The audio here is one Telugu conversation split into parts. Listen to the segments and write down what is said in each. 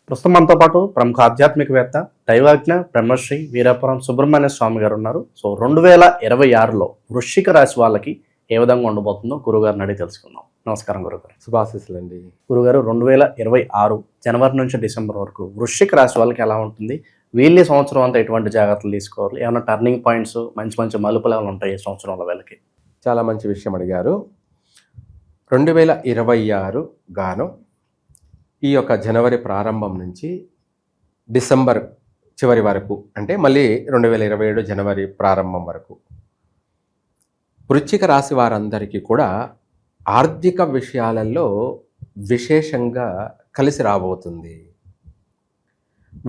ప్రస్తుతం మనతో పాటు ప్రముఖ ఆధ్యాత్మికవేత్త దైవాజ్ఞ బ్రహ్మశ్రీ వీరాపురం సుబ్రహ్మణ్య స్వామి గారు ఉన్నారు. సో 2026లో వృశ్చిక రాశి వాళ్ళకి ఏ విధంగా ఉండబోతుందో గురుగారిని అడిగి తెలుసుకుందాం. నమస్కారం గురుగారు. శుభాశీస్సులండి. గురుగారు, 2026 జనవరి నుంచి డిసెంబర్ వరకు వృశ్చిక రాశి వాళ్ళకి ఎలా ఉంటుంది? వీళ్ళ సంవత్సరం అంతా ఎటువంటి జాగ్రత్తలు తీసుకోవాలి? ఏమైనా టర్నింగ్ పాయింట్స్, మంచి మంచి మలుపులు ఏమైనా ఉంటాయి ఈ సంవత్సరంలో వీళ్ళకి? చాలా మంచి విషయం అడిగారు. 2026 గాను ఈ యొక్క జనవరి ప్రారంభం నుంచి డిసెంబర్ చివరి వరకు, అంటే మళ్ళీ 2027 జనవరి ప్రారంభం వరకు వృశ్చిక రాశి వారందరికీ కూడా ఆర్థిక విషయాలలో విశేషంగా కలిసి రాబోతుంది.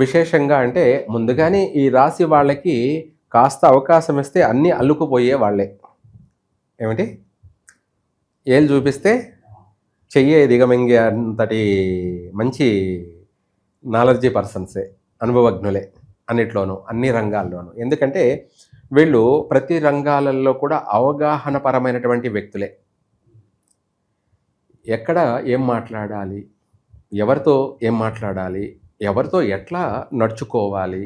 విశేషంగా అంటే ముందుగానే ఈ రాశి వాళ్ళకి కాస్త అవకాశం ఇస్తే అన్నీ అల్లుకుపోయే వాళ్ళే. ఏమిటి? ఏళ్ళు చూపిస్తే చెయ్యే దిగమింగే అంతటి మంచి నాలెడ్జీ పర్సన్సే, అనుభవజ్ఞులే అన్నిట్లోనూ, అన్ని రంగాల్లోనూ. ఎందుకంటే వీళ్ళు ప్రతి రంగాలలో కూడా అవగాహనపరమైనటువంటి వ్యక్తులే. ఎక్కడ ఏం మాట్లాడాలి, ఎవరితో ఏం మాట్లాడాలి, ఎవరితో ఎట్లా నడుచుకోవాలి,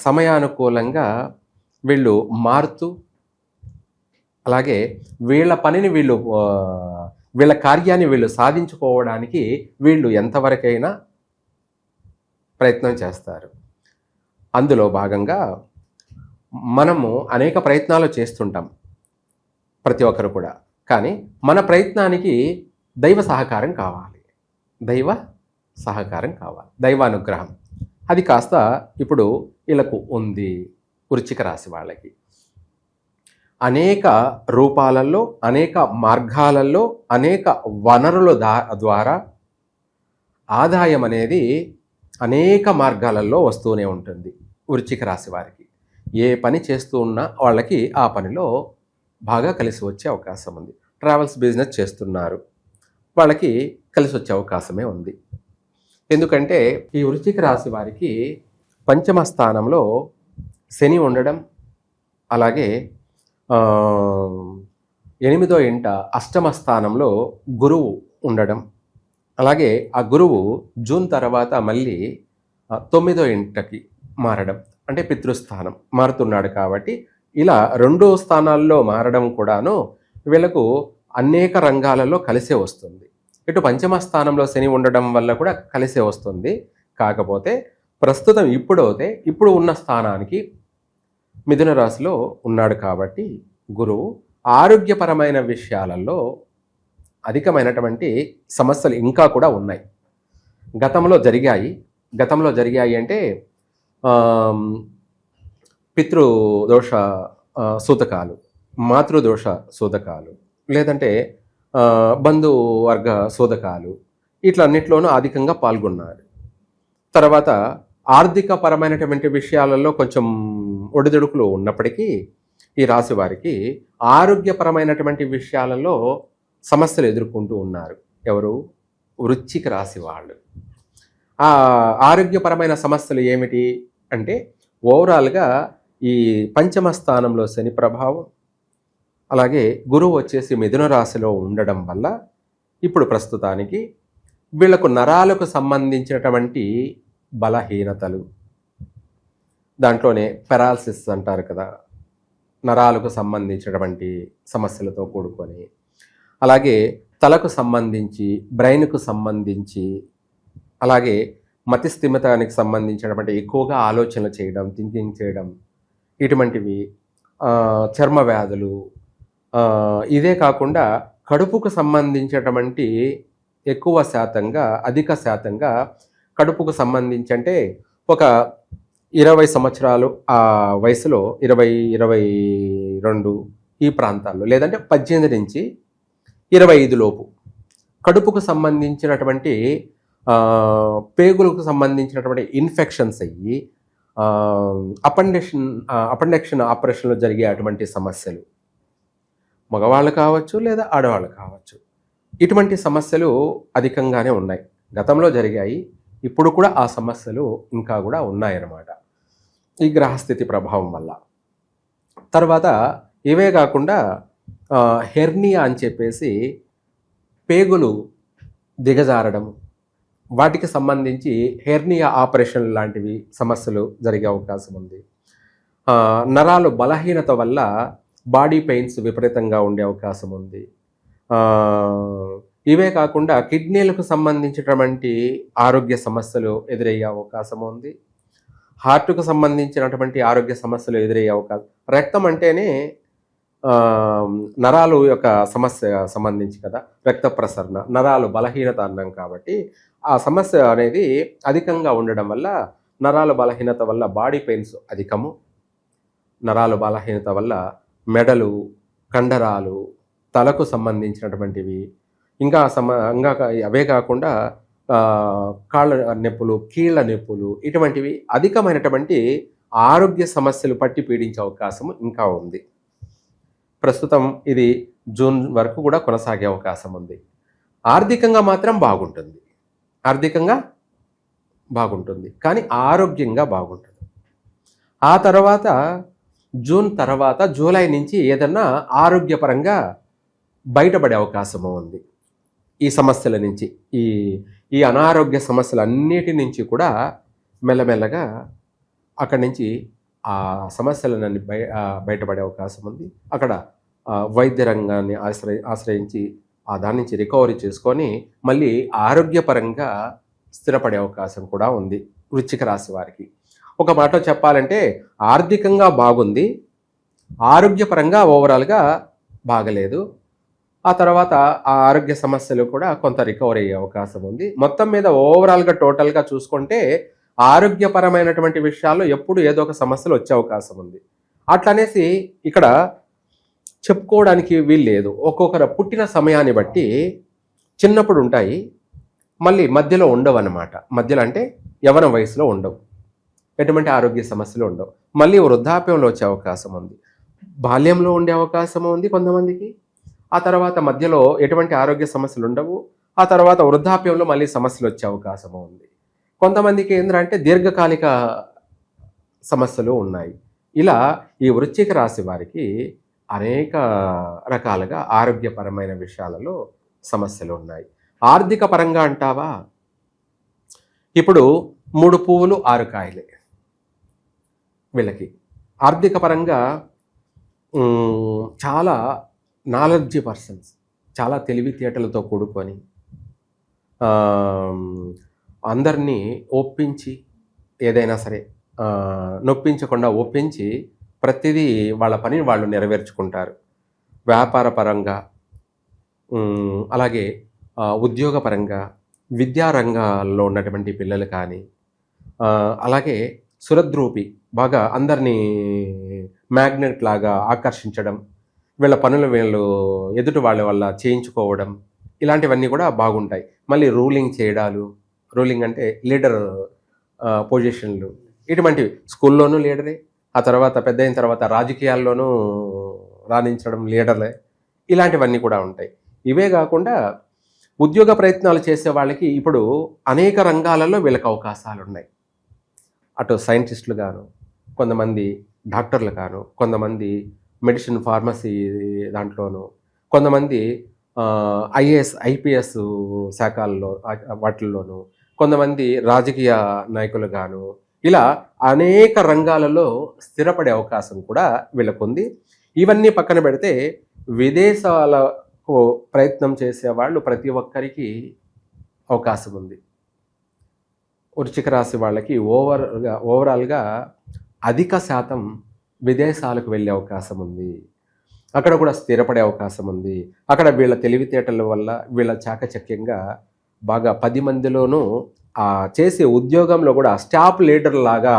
సమయానుకూలంగా వీళ్ళు మారుతూ, అలాగే వీళ్ళ పనిని వీళ్ళ కార్యాన్ని వీళ్ళు సాధించుకోవడానికి వీళ్ళు ఎంతవరకైనా ప్రయత్నం చేస్తారు. అందులో భాగంగా మనము అనేక ప్రయత్నాలు చేస్తుంటాం, ప్రతి ఒక్కరు కూడా. కానీ మన ప్రయత్నానికి దైవ సహకారం కావాలి, దైవ సహకారం కావాలి, దైవానుగ్రహం. అది కాస్త ఇప్పుడు వీళ్ళకు ఉంది. వృశ్చిక రాశి వాళ్ళకి అనేక రూపాలలో, అనేక మార్గాలలో, అనేక వనరుల ద్వారా ఆదాయం అనేది అనేక మార్గాలలో వస్తూనే ఉంటుంది. వృశ్చిక రాశి వారికి ఏ పని చేస్తూ ఉన్నా వాళ్ళకి ఆ పనిలో బాగా కలిసి వచ్చే అవకాశం ఉంది. ట్రావెల్స్ బిజినెస్ చేస్తున్నారు, వాళ్ళకి కలిసి వచ్చే అవకాశమే ఉంది. ఎందుకంటే ఈ వృశ్చిక రాశి వారికి పంచమ స్థానంలో శని ఉండడం, అలాగే 8వ ఇంట అష్టమ స్థానంలో గురువు ఉండడం, అలాగే ఆ గురువు జూన్ తర్వాత మళ్ళీ 9వ ఇంటకి మారడం, అంటే పితృస్థానం మారుతున్నాడు. కాబట్టి ఇలా 2 స్థానాల్లో మారడం కూడాను వీళ్ళకు అనేక రంగాలలో కలిసే వస్తుంది. ఇటు పంచమ స్థానంలో శని ఉండడం వల్ల కూడా కలిసే వస్తుంది. కాకపోతే ప్రస్తుతం ఇప్పుడు ఉన్న స్థానానికి మిథున రాశిలో ఉన్నాడు కాబట్టి గురువు ఆరోగ్యపరమైన విషయాలలో అధికమైనటువంటి సమస్యలు ఇంకా కూడా ఉన్నాయి. గతంలో జరిగాయి అంటే పితృదోష సూతకాలు, మాతృదోష సూతకాలు, లేదంటే బంధువర్గ సూతకాలు, ఇట్లన్నిట్లోనూ అధికంగా పాల్గొన్నారు. తర్వాత ఆర్థిక పరమైనటువంటి విషయాలలో కొంచెం ఒడిదుడుకులు ఉన్నప్పటికీ ఈ రాశి వారికి ఆరోగ్యపరమైనటువంటి విషయాలలో సమస్యలు ఎదుర్కొంటూ ఉన్నారు. ఎవరు? వృశ్చిక రాశి వాళ్ళు. ఆ ఆరోగ్యపరమైన సమస్యలు ఏమిటి అంటే ఓవరాల్గా ఈ పంచమ స్థానంలో శని ప్రభావం, అలాగే గురువు వచ్చేసి మిథున రాశిలో ఉండడం వల్ల ఇప్పుడు ప్రస్తుతానికి వీళ్లకు నరాలకు సంబంధించినటువంటి బలహీనతలు, దాంట్లోనే పెరాలసిస్ అంటారు కదా, నరాలకు సంబంధించినటువంటి సమస్యలతో కూడుకొని, అలాగే తలకు సంబంధించి, బ్రెయిన్కు సంబంధించి, అలాగే మతిస్థిమితానికి సంబంధించినటువంటి ఎక్కువగా ఆలోచనలు చేయడం, థింకింగ్ చేయడం, ఇటువంటివి, చర్మ వ్యాధులు, ఇదే కాకుండా కడుపుకు సంబంధించినటువంటి అధిక శాతంగా కడుపుకు సంబంధించి, అంటే ఒక 20 సంవత్సరాలు ఆ వయసులో 20-22 ఈ ప్రాంతాల్లో, లేదంటే 18 నుంచి 25 లోపు కడుపుకు సంబంధించినటువంటి పేగులకు సంబంధించినటువంటి ఇన్ఫెక్షన్స్ అయ్యి అపెండిక్షన్ ఆపరేషన్లో జరిగే అటువంటి సమస్యలు, మగవాళ్ళు కావచ్చు లేదా ఆడవాళ్ళు కావచ్చు, ఇటువంటి సమస్యలు అధికంగానే ఉన్నాయి. గతంలో జరిగాయి, ఇప్పుడు కూడా ఆ సమస్యలు ఇంకా కూడా ఉన్నాయన్నమాట ఈ గ్రహస్థితి ప్రభావం వల్ల. తర్వాత ఇవే కాకుండా హెర్నియా అని చెప్పేసి పేగులు దిగజారడం, వాటికి సంబంధించి హెర్నియా ఆపరేషన్ లాంటివి సమస్యలు జరిగే అవకాశం ఉంది. నరాలు బలహీనత వల్ల బాడీ పెయిన్స్ విపరీతంగా ఉండే అవకాశం ఉంది. ఇవే కాకుండా కిడ్నీలకు సంబంధించినటువంటి ఆరోగ్య సమస్యలు ఎదురయ్యే అవకాశం ఉంది. హార్ట్కు సంబంధించినటువంటి ఆరోగ్య సమస్యలు ఎదురయ్యే అవకాశం. రక్తం అంటేనే నరాలు యొక్క సమస్య సంబంధించి కదా, రక్త ప్రసరణ, నరాలు బలహీనత అన్నాం కాబట్టి ఆ సమస్య అనేది అధికంగా ఉండడం వల్ల నరాల బలహీనత వల్ల బాడీ పెయిన్స్ అధికము. నరాల బలహీనత వల్ల మెడలు, కండరాలు, తలకు సంబంధించినటువంటివి, ఇంకా అవే కాకుండా కాళ్ళ నొప్పులు, కీళ్ళ నొప్పులు, ఇటువంటివి అధికమైనటువంటి ఆరోగ్య సమస్యలు పట్టి పీడించే అవకాశం ఇంకా ఉంది. ప్రస్తుతం ఇది జూన్ వరకు కూడా కొనసాగే అవకాశం ఉంది. ఆర్థికంగా మాత్రం బాగుంటుంది, ఆర్థికంగా బాగుంటుంది, కానీ ఆరోగ్యంగా బాగుంటుంది. ఆ తర్వాత జూన్ తర్వాత జూలై నుంచి ఏదన్నా ఆరోగ్యపరంగా బయటపడే అవకాశము ఉంది. ఈ సమస్యల నుంచి, ఈ అనారోగ్య సమస్యలన్నిటి నుంచి కూడా మెల్లమెల్లగా అక్కడి నుంచి ఆ సమస్యలన్నీ బయటపడే అవకాశం ఉంది. అక్కడ వైద్య రంగాన్ని ఆశ్రయించి దాని నుంచి రికవరీ చేసుకొని మళ్ళీ ఆరోగ్యపరంగా స్థిరపడే అవకాశం కూడా ఉంది వృశ్చిక రాశి వారికి. ఒక మాట చెప్పాలంటే ఆర్థికంగా బాగుంది, ఆరోగ్యపరంగా ఓవరాల్గా బాగలేదు. ఆ తర్వాత ఆ ఆరోగ్య సమస్యలు కూడా కొంత రికవరీ అయ్యే అవకాశం ఉంది. మొత్తం మీద ఓవరాల్గా టోటల్గా చూసుకుంటే ఆరోగ్యపరమైనటువంటి విషయాల్లో ఎప్పుడు ఏదో ఒక సమస్యలు వచ్చే అవకాశం ఉంది. అట్లనేసి ఇక్కడ చెప్పుకోవడానికి వీల్లేదు. ఒక్కొక్కరు పుట్టిన సమయాన్ని బట్టి చిన్నప్పుడు ఉంటాయి, మళ్ళీ మధ్యలో ఉండవు అన్నమాట. మధ్యలో అంటే యవ్వన వయసులో ఉండవు, ఎటువంటి ఆరోగ్య సమస్యలు ఉండవు. మళ్ళీ వృద్ధాప్యంలో వచ్చే అవకాశం ఉంది, బాల్యంలో ఉండే అవకాశం ఉంది కొంతమందికి. ఆ తర్వాత మధ్యలో ఎటువంటి ఆరోగ్య సమస్యలు ఉండవు. ఆ తర్వాత వృద్ధాప్యంలో మళ్ళీ సమస్యలు వచ్చే అవకాశం ఉంది. కొంతమందికి ఏంటంటే దీర్ఘకాలిక సమస్యలు ఉన్నాయి. ఇలా ఈ వృశ్చిక రాశి వారికి అనేక రకాలుగా ఆరోగ్యపరమైన విషయాలలో సమస్యలు ఉన్నాయి. ఆర్థిక పరంగా అంటావా, ఇప్పుడు 3 పువ్వులు 6 కాయలే వీళ్ళకి. ఆర్థిక పరంగా చాలా నాలెడ్జీ పర్సన్స్, చాలా తెలివితేటలతో కూడుకొని అందరినీ ఒప్పించి, ఏదైనా సరే నొప్పించకుండా ఒప్పించి ప్రతిదీ వాళ్ళ పనిని వాళ్ళు నెరవేర్చుకుంటారు. వ్యాపార పరంగా, అలాగే ఉద్యోగపరంగా, విద్యారంగాల్లో ఉన్నటువంటి పిల్లలు కానీ, అలాగే సురద్రూపి, బాగా అందరినీ మ్యాగ్నెట్ లాగా ఆకర్షించడం, వీళ్ళ పనులు వీళ్ళు ఎదుటి వాళ్ళ వల్ల చేయించుకోవడం, ఇలాంటివన్నీ కూడా బాగుంటాయి. మళ్ళీ రూలింగ్ చేయడాలు, రూలింగ్ అంటే లీడర్ పొజిషన్లు, ఇటువంటివి. స్కూల్లోనూ లీడరే, ఆ తర్వాత పెద్ద అయిన తర్వాత రాజకీయాల్లోనూ రాణించడం లీడర్లే, ఇలాంటివన్నీ కూడా ఉంటాయి. ఇవే కాకుండా ఉద్యోగ ప్రయత్నాలు చేసే వాళ్ళకి ఇప్పుడు అనేక రంగాలలో వీళ్ళకి అవకాశాలు ఉన్నాయి. అటు సైంటిస్టులు గాను, కొంతమంది డాక్టర్లు గాను, కొంతమంది మెడిసిన్ ఫార్మసీ దాంట్లోనూ, కొంతమంది ఐఏఎస్ ఐపీఎస్ శాఖల్లో వాటిల్లోనూ, కొంతమంది రాజకీయ నాయకులు గాను, ఇలా అనేక రంగాలలో స్థిరపడే అవకాశం కూడా వీళ్ళకు ఉంది. ఇవన్నీ పక్కన పెడితే విదేశాలకు ప్రయత్నం చేసేవాళ్ళు ప్రతి ఒక్కరికి అవకాశం ఉంది. వృశ్చిక రాశి వాళ్ళకి ఓవరాల్గా అధిక శాతం విదేశాలకు వెళ్ళే అవకాశం ఉంది. అక్కడ కూడా స్థిరపడే అవకాశం ఉంది. అక్కడ వీళ్ళ తెలివితేటల వల్ల, వీళ్ళ చాకచక్యంగా బాగా 10 మందిలోనూ చేసే ఉద్యోగంలో కూడా స్టాఫ్ లీడర్ లాగా,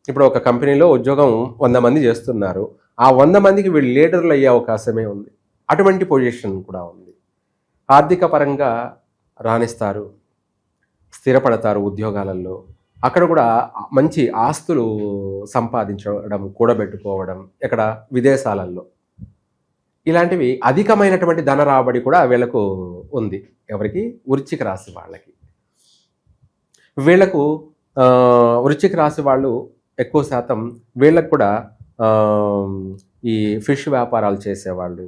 ఇప్పుడు ఒక కంపెనీలో ఉద్యోగం 100 మంది చేస్తున్నారు, ఆ 100 మందికి వీళ్ళు లీడర్లు అయ్యే అవకాశమే ఉంది. అటువంటి పొజిషన్ కూడా ఉంది. ఆర్థిక పరంగా రాణిస్తారు, స్థిరపడతారు ఉద్యోగాలలో. అక్కడ కూడా మంచి ఆస్తులు సంపాదించడం, కూడబెట్టుకోవడం, ఇక్కడ విదేశాలలో, ఇలాంటివి అధికమైనటువంటి ధన రాబడి కూడా వీళ్ళకు ఉంది. ఎవరికి? వృశ్చిక రాశి వాళ్ళకి. వీళ్లకు వృశ్చిక రాశి వాళ్ళు ఎక్కువ శాతం వీళ్ళకు కూడా ఈ ఫిష్ వ్యాపారాలు చేసేవాళ్ళు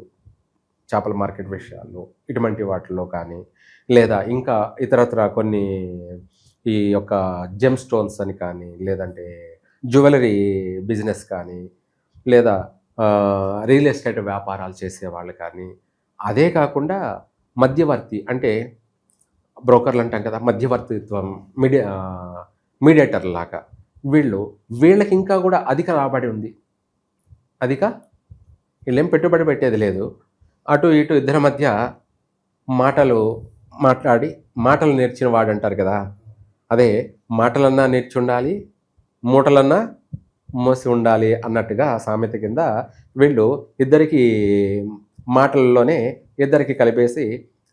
చేపల మార్కెట్ విషయాల్లో ఇటువంటి వాటిల్లో కానీ, లేదా ఇంకా ఇతరత్ర కొన్ని ఈ యొక్క జెమ్ స్టోన్స్ అని కానీ, లేదంటే జ్యువెలరీ బిజినెస్ కానీ, లేదా రియల్ ఎస్టేట్ వ్యాపారాలు చేసేవాళ్ళు కానీ, అదే కాకుండా మధ్యవర్తి అంటే బ్రోకర్లు అంటాం కదా, మధ్యవర్తిత్వం మీడియేటర్ లాగా వీళ్ళకి ఇంకా కూడా అధిక రాబడి ఉంది. వీళ్ళేం పెట్టుబడి పెట్టేది లేదు. అటు ఇటు ఇద్దరి మధ్య మాట్లాడి మాటలు నేర్చిన వాడు అంటారు కదా, అదే మాటలన్నా నేర్చి ఉండాలి, మూటలన్నా మోసి ఉండాలి అన్నట్టుగా సామెత కింద వీళ్ళు ఇద్దరికి మాటలలోనే ఇద్దరికి కలిపేసి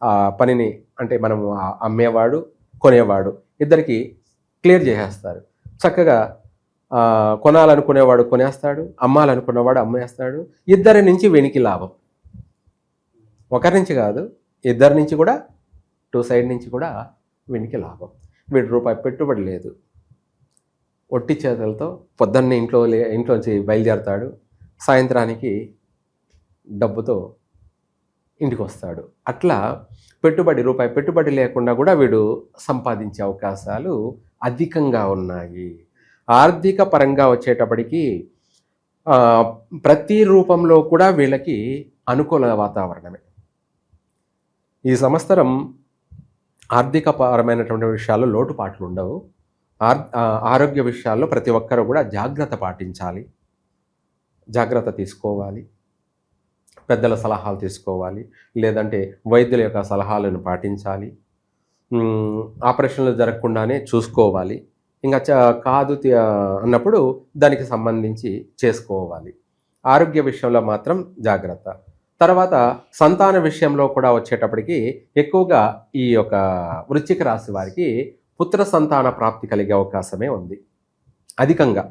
ఆ పనిని అంటే మనము అమ్మేవాడు కొనేవాడు ఇద్దరికి క్లియర్ చేసేస్తారు. చక్కగా కొనాలనుకునేవాడు కొనేస్తాడు, అమ్మాలనుకునేవాడు అమ్మేస్తాడు. ఇద్దరి నుంచి వెనికి లాభం, ఒకరి నుంచి కాదు ఇద్దరి నుంచి కూడా, టూ సైడ్ నుంచి కూడా వెనికి లాభం. వీడి రూపాయి పెట్టుబడి లేదు, ఒట్టి చేతులతో పొద్దున్నే ఇంట్లోంచి బయలుదేరతాడు, సాయంత్రానికి డబ్బుతో ఇంటికి వస్తాడు. అట్లా రూపాయి పెట్టుబడి లేకుండా కూడా వీడు సంపాదించే అవకాశాలు అధికంగా ఉన్నాయి. ఆర్థిక పరంగా వచ్చేటప్పటికి ప్రతి రూపంలో కూడా వీళ్ళకి అనుకూల వాతావరణమే. ఈ సంవత్సరం ఆర్థిక పరమైనటువంటి విషయాల్లో లోటుపాట్లు ఉండవు. ఆరోగ్య విషయాల్లో ప్రతి ఒక్కరూ కూడా జాగ్రత్త పాటించాలి, జాగ్రత్త తీసుకోవాలి, పెద్దల సలహాలు తీసుకోవాలి, లేదంటే వైద్యుల యొక్క సలహాలను పాటించాలి, ఆపరేషన్లు జరగకుండానే చూసుకోవాలి. ఇంకా కాదు అన్నప్పుడు దానికి సంబంధించి చేసుకోవాలి. ఆరోగ్య విషయంలో మాత్రం జాగ్రత్త. తర్వాత సంతాన విషయంలో కూడా వచ్చేటప్పటికి ఎక్కువగా ఈ యొక్క వృశ్చిక రాశి వారికి పుత్ర సంతాన ప్రాప్తి కలిగే అవకాశమే ఉంది అధికంగా.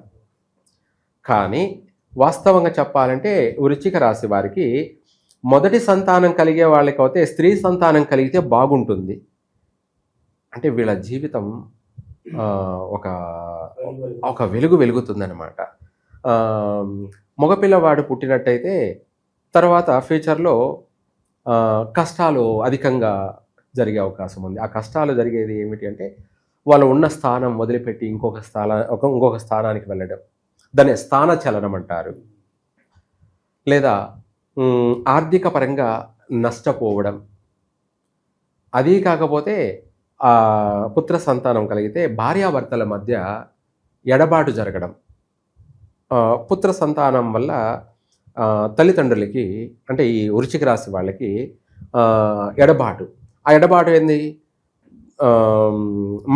కానీ వాస్తవంగా చెప్పాలంటే వృశ్చిక రాశి వారికి మొదటి సంతానం కలిగే వాళ్ళకి అయితే స్త్రీ సంతానం కలిగితే బాగుంటుంది. అంటే వీళ్ళ జీవితం ఒక వెలుగు వెలుగుతుందన్నమాట. మగపిల్లవాడు పుట్టినట్టయితే తర్వాత ఫ్యూచర్లో కష్టాలు అధికంగా జరిగే అవకాశం ఉంది. ఆ కష్టాలు జరిగేది ఏమిటి అంటే వాళ్ళు ఉన్న స్థానం వదిలిపెట్టి ఇంకొక స్థానానికి వెళ్ళడం, దాన్ని స్థాన చలనం అంటారు. లేదా ఆర్థిక పరంగా నష్టపోవడం. అది కాకపోతే పుత్ర సంతానం కలిగితే భార్యాభర్తల మధ్య ఎడబాటు జరగడం. పుత్ర సంతానం వల్ల తల్లిదండ్రులకి అంటే ఈ వృశ్చిక రాశి వాళ్ళకి ఎడబాటు. ఆ ఎడబాటు ఏంది?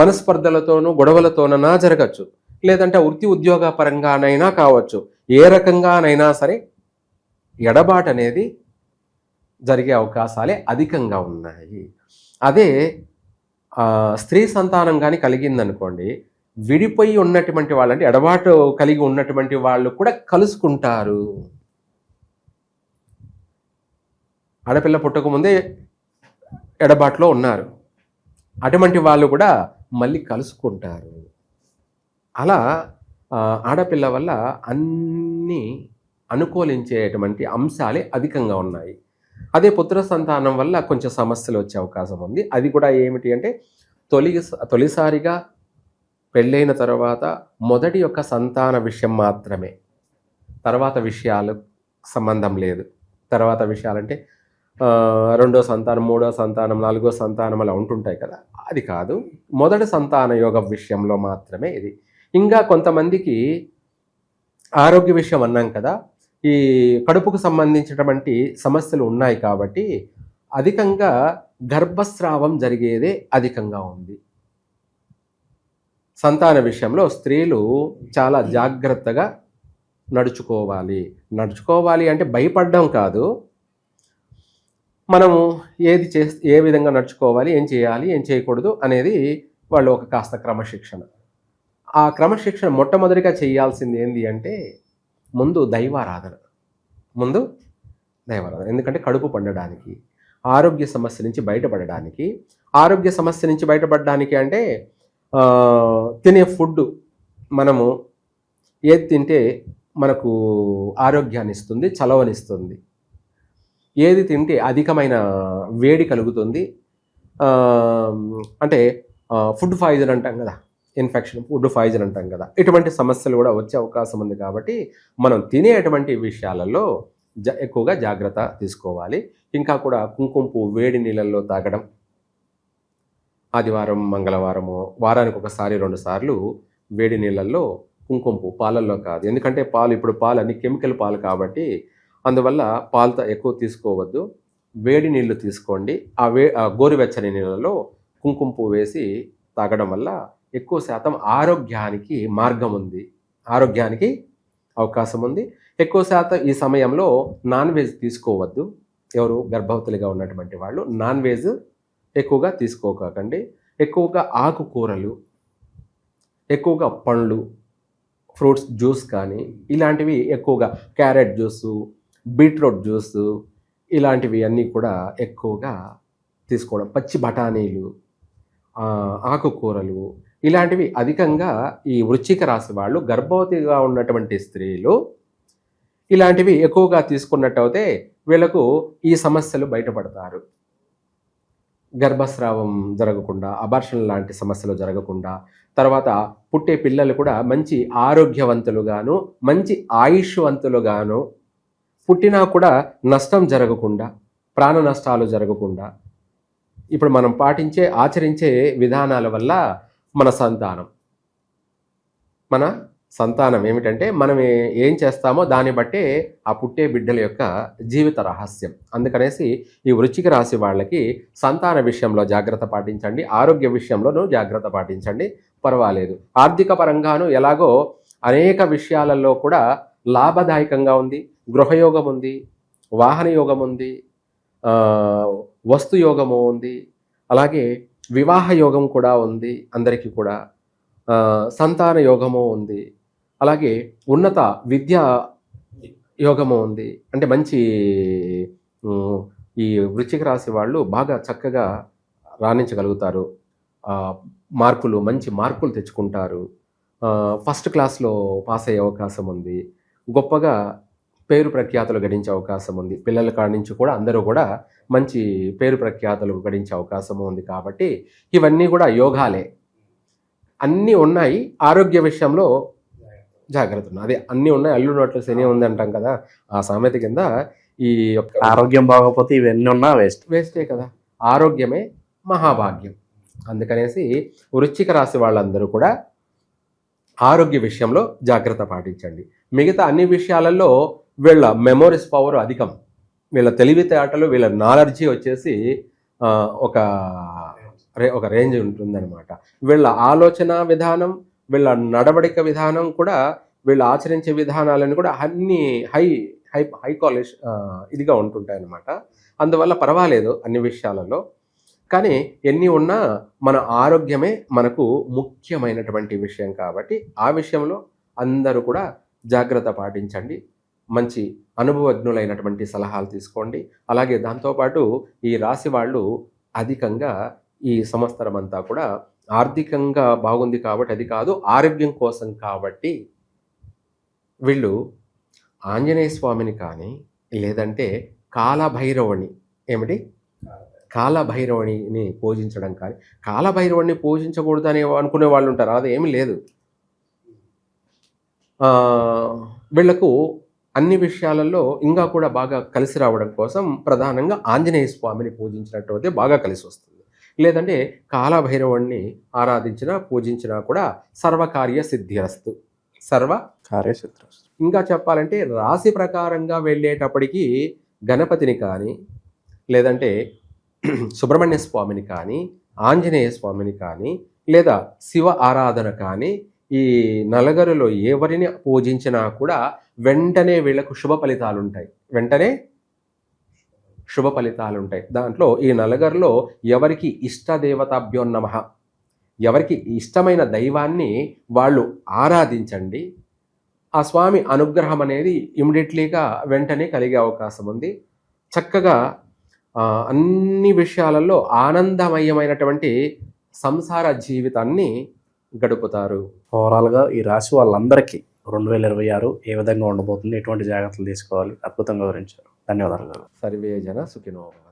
మనస్పర్ధలతోనూ గొడవలతోనైనా జరగచ్చు, లేదంటే వృత్తి ఉద్యోగ పరంగానైనా కావచ్చు. ఏ రకంగానైనా సరే ఎడబాటు అనేది జరిగే అవకాశాలే అధికంగా ఉన్నాయి. అదే స్త్రీ సంతానం కానీ కలిగిందనుకోండి, విడిపోయి ఉన్నటువంటి వాళ్ళు అంటే ఎడబాటు కలిగి ఉన్నటువంటి వాళ్ళు కూడా కలుసుకుంటారు. ఆడపిల్ల పుట్టకముందే ఎడబాటులో ఉన్నారు, అటువంటి వాళ్ళు కూడా మళ్ళీ కలుసుకుంటారు. అలా ఆడపిల్ల వల్ల అన్నీ అనుకూలించేటువంటి అంశాలే అధికంగా ఉన్నాయి. అదే పుత్ర సంతానం వల్ల కొంచెం సమస్యలు వచ్చే అవకాశం ఉంది. అది కూడా ఏమిటి అంటే తొలిసారిగా పెళ్ళైన తర్వాత మొదటి యొక్క సంతాన విషయం మాత్రమే, తర్వాత విషయాలు సంబంధం లేదు. తర్వాత విషయాలంటే రెండో సంతానం, మూడో సంతానం, నాలుగో సంతానం అలా ఉంటుంటాయి కదా, అది కాదు. మొదటి సంతాన యోగ విషయంలో మాత్రమే ఇది. ఇంకా కొంతమందికి ఆరోగ్య విషయం అన్నాం కదా, ఈ కడుపుకు సంబంధించినటువంటి సమస్యలు ఉన్నాయి కాబట్టి అధికంగా గర్భస్రావం జరిగేదే అధికంగా ఉంది. సంతాన విషయంలో స్త్రీలు చాలా జాగ్రత్తగా నడుచుకోవాలి అంటే భయపడడం కాదు, మనము ఏ విధంగా నడుచుకోవాలి, ఏం చేయాలి, ఏం చేయకూడదు అనేది వాళ్ళు ఒక కాస్త క్రమశిక్షణ. ఆ క్రమశిక్షణ మొట్టమొదటిగా చేయాల్సింది ఏంటి అంటే ముందు దైవారాధన. ఎందుకంటే కడుపు పండడానికి, ఆరోగ్య సమస్య నుంచి బయటపడడానికి. ఆరోగ్య సమస్య నుంచి బయటపడడానికి అంటే తినే ఫుడ్ మనము ఏది తింటే మనకు ఆరోగ్యాన్ని ఇస్తుంది, చలవనిస్తుంది. ఏది తింటే అధికమైన వేడి కలుగుతుంది, ఆ, అంటే ఫుడ్ పాయిజన్ అంటాం కదా, ఇన్ఫెక్షన్, ఫుడ్ పాయిజన్ అంటాం కదా, ఇటువంటి సమస్యలు కూడా వచ్చే అవకాశం ఉంది. కాబట్టి మనం తినేటువంటి విషయాలలో ఎక్కువగా జాగ్రత్త తీసుకోవాలి. ఇంకా కూడా కుంకుమ పువ్వు వేడి నీళ్ళల్లో తాగడం, ఆదివారం మంగళవారము వారానికి ఒకసారి 2 సార్లు వేడి నీళ్ళల్లో కుంకుమ పువ్వు, పాలల్లో కాదు, ఎందుకంటే ఇప్పుడు పాలు అన్ని కెమికల్ పాలు కాబట్టి అందువల్ల పాలతో ఎక్కువ తీసుకోవద్దు. వేడి నీళ్లు తీసుకోండి. ఆ గోరువెచ్చని నీళ్ళలో కుంకుమ పువ్వు వేసి తాగడం వల్ల ఎక్కువ శాతం ఆరోగ్యానికి మార్గం ఉంది, ఆరోగ్యానికి అవకాశం ఉంది. ఎక్కువ శాతం ఈ సమయంలో నాన్ వెజ్ తీసుకోవద్దు. ఎవరు గర్భవతులుగా ఉన్నటువంటి వాళ్ళు నాన్ వెజ్ ఎక్కువగా తీసుకోకండి. ఎక్కువగా ఆకుకూరలు, ఎక్కువగా పండ్లు, ఫ్రూట్స్ జ్యూస్ కానీ ఇలాంటివి ఎక్కువగా, క్యారెట్ జ్యూసు, బీట్రూట్ జ్యూసు, ఇలాంటివి అన్నీ కూడా ఎక్కువగా తీసుకోవడం. పచ్చి బఠానీలు, ఆకుకూరలు ఇలాంటివి అధికంగా ఈ వృశ్చిక రాశి వాళ్ళు, గర్భవతిగా ఉన్నటువంటి స్త్రీలు ఇలాంటివి ఎక్కువగా తీసుకున్నట్టయితే వీళ్ళకు ఈ సమస్యలు బయటపడతారు. గర్భస్రావం జరగకుండా, అబార్షన్ లాంటి సమస్యలు జరగకుండా, తర్వాత పుట్టే పిల్లలు కూడా మంచి ఆరోగ్యవంతులుగాను, మంచి ఆయుష్వంతులుగాను, పుట్టినా కూడా నష్టం జరగకుండా, ప్రాణ నష్టాలు జరగకుండా, ఇప్పుడు మనం ఆచరించే విధానాల వల్ల మన సంతానం ఏమిటంటే మనం ఏం చేస్తామో దాన్ని బట్టే ఆ పుట్టే బిడ్డల యొక్క జీవిత రహస్యం. అందుకనేసి ఈ వృశ్చిక రాశి వాళ్ళకి సంతాన విషయంలో జాగ్రత్త పాటించండి, ఆరోగ్య విషయంలోనూ జాగ్రత్త పాటించండి, పర్వాలేదు. ఆర్థిక పరంగాను ఎలాగో అనేక విషయాలలో కూడా లాభదాయకంగా ఉంది. గృహయోగం ఉంది, వాహన యోగం ఉంది, వస్తు యోగము ఉంది, అలాగే వివాహ యోగం కూడా ఉంది అందరికీ కూడా, సంతాన యోగము ఉంది, అలాగే ఉన్నత విద్యా యోగము ఉంది. అంటే మంచి ఈ వృశ్చిక రాశి వాళ్ళు బాగా చక్కగా రాణించగలుగుతారు. మంచి మార్కులు తెచ్చుకుంటారు. ఫస్ట్ క్లాస్లో పాస్ అయ్యే అవకాశం ఉంది. గొప్పగా పేరు ప్రఖ్యాతులు గడించే అవకాశం ఉంది. పిల్లల కాడి నుంచి కూడా అందరూ కూడా మంచి పేరు ప్రఖ్యాతులు గడించే అవకాశం ఉంది. కాబట్టి ఇవన్నీ కూడా యోగాలే, అన్నీ ఉన్నాయి. ఆరోగ్య విషయంలో జాగ్రత్త ఉన్నాయి. అదే అన్నీ ఉన్నాయి, అల్లు నోట్ల శని ఉంది అంటాం కదా, ఆ సామెత కింద ఈ యొక్క ఆరోగ్యం బాగోకపోతే ఇవన్నీ ఉన్నా వేస్టే కదా. ఆరోగ్యమే మహాభాగ్యం. అందుకనేసి వృశ్చిక రాశి వాళ్ళందరూ కూడా ఆరోగ్య విషయంలో జాగ్రత్త పాటించండి. మిగతా అన్ని విషయాలలో వీళ్ళ మెమోరీస్ పవర్ అధికం, వీళ్ళ తెలివితేటలు, వీళ్ళ నాలెడ్జీ వచ్చేసి ఒక రేంజ్ ఉంటుందన్నమాట. వీళ్ళ ఆలోచన విధానం, వీళ్ళ నడవడిక విధానం కూడా, వీళ్ళు ఆచరించే విధానాలను కూడా అన్ని హై హై హై క్వాలిటీ ఇదిగా ఉంటుంటాయి అన్నమాట. అందువల్ల పర్వాలేదు అన్ని విషయాలలో. కానీ ఎన్ని ఉన్నా మన ఆరోగ్యమే మనకు ముఖ్యమైనటువంటి విషయం కాబట్టి ఆ విషయంలో అందరూ కూడా జాగ్రత్త పాటించండి. మంచి అనుభవజ్ఞులైనటువంటి సలహాలు తీసుకోండి. అలాగే దాంతోపాటు ఈ రాశి వాళ్ళు అధికంగా ఈ సంవత్సరం అంతా కూడా ఆర్థికంగా బాగుంది కాబట్టి అది కాదు, ఆరోగ్యం కోసం కాబట్టి వీళ్ళు ఆంజనేయ స్వామిని కానీ లేదంటే కాలభైరవుని, కాలభైరవుని పూజించడం కానీ, కాలభైరవుని పూజించకూడదు అని అనుకునే వాళ్ళు ఉంటారు. అదేమీ లేదు. వీళ్లకు అన్ని విషయాలలో ఇంకా కూడా బాగా కలిసి రావడం కోసం ప్రధానంగా ఆంజనేయ స్వామిని పూజించినట్టు బాగా కలిసి వస్తుంది. లేదంటే కాలభైరవుణ్ణి ఆరాధించినా పూజించినా కూడా సర్వకార్య సిద్ధిరస్తు, ఇంకా చెప్పాలంటే రాశి ప్రకారంగా వెళ్ళేటప్పటికీ గణపతిని కానీ లేదంటే సుబ్రహ్మణ్య స్వామిని కానీ ఆంజనేయ స్వామిని కానీ లేదా శివ ఆరాధన కానీ ఈ నలుగురిలో ఎవరిని పూజించినా కూడా వెంటనే వీళ్ళకు శుభ ఫలితాలు ఉంటాయి. దాంట్లో ఈ నలుగురిలో ఎవరికి ఇష్టదేవతాభ్యో నమః, ఎవరికి ఇష్టమైన దైవాన్ని వాళ్ళు ఆరాధించండి. ఆ స్వామి అనుగ్రహం అనేది ఇమ్మీడియట్లీగా వెంటనే కలిగే అవకాశం ఉంది. చక్కగా అన్ని విషయాలలో ఆనందమయమైనటువంటి సంసార జీవితాన్ని గడుపుతారు. ఓవరాల్గా ఈ రాశి వాళ్ళందరికీ 2026 ఏ విధంగా ఉండబోతుంది, ఎటువంటి జాగ్రత్తలు తీసుకోవాలి, అద్భుతంగా వివరించారు. ధన్యవాదాలు గురుగారు. సర్వే జన సుఖినో భవంతు.